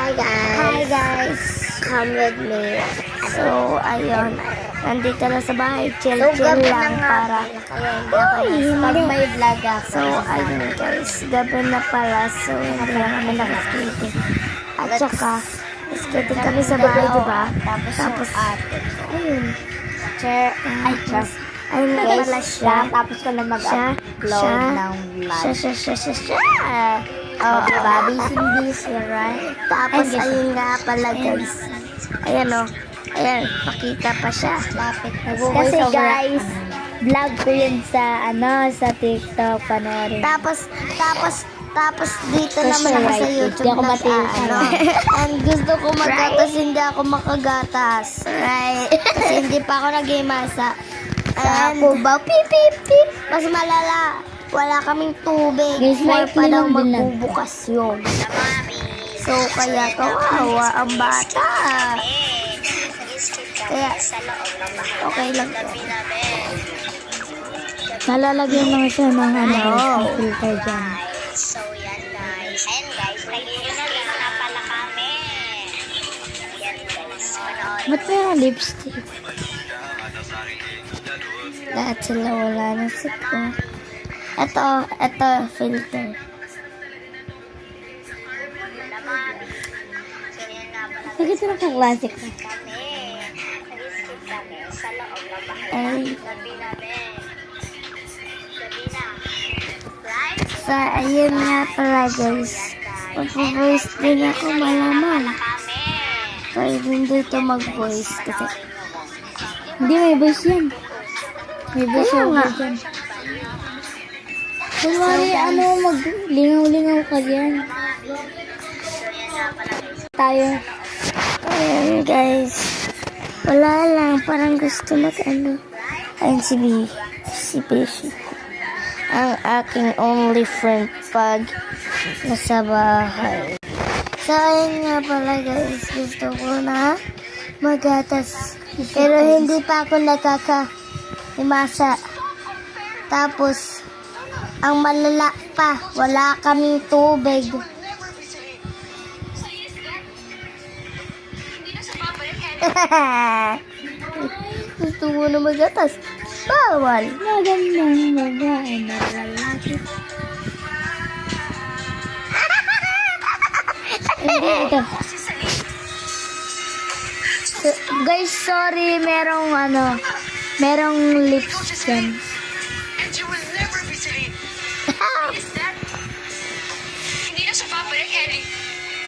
Hi guys. Come with me. So, ayun. Nandito na sa bahay. Chill lang para. Pag may vlog ako. So, ayun guys. Gabi na pala. So, hindi na kami nakaskating. At saka, skating kami sa bahay, diba? Tapos Ayun. Ayun na guys, pala siya. tapos ko na mag-upload ng vlog. Siya. Oh, diba? Busy, right? Tapos, Ay, ayun nga pala guys. Ayan o. Ayan, pakita pa siya. Lapit. Kasi guys, vlog ko yun sa, sa TikTok, panoorin. Tapos dito Kasi naman ako sa right, YouTube hindi ako matiis. And gusto ko magatas, hindi ako makagatas. Right. Kasi hindi pa ako nag-imasa. And, pip. Mas malala. Wala kaming tubig. Guys, More right, pa daw linom din lang. magbubukas yun. So, kaya kawawa ang bata. Kaya, okay lang to. Nalalagyan lang siya ng filter dyan. So, yan guys. Ayan guys, nagiging na pala kami. Yan guys, panoorin. Ba't mayroong lipstick? Lahat sila wala na siko. Ito, filter. So, yan nga pala Bakit ito naka-classic ka? kami. Nag-skip kami sa loob ng bahay. Ay, Gabi namin. Gabi na. Right? so, ayun nga pala guys. Mag-voice din ako malaman. Kami. Kaya hindi ito mag-voice kasi. Hindi, may voice yan. May voice Kaya nga. over dyan. Kunwari, mag-lingaw-lingaw ka dyan. Tayo. Ayan guys. Wala lang. Parang gusto Ayun si Beshi. Ang aking only friend pag nasa bahay. So, ayun nga pala guys. Gusto ko na magatas. Pero hindi pa ako nakaka-imasa. Tapos, ang malala pa, wala kaming tubig. Gusto mo na magatas? Bawal. Magandang babae na lalaki. Ito. Guys, sorry, merong lips dyan.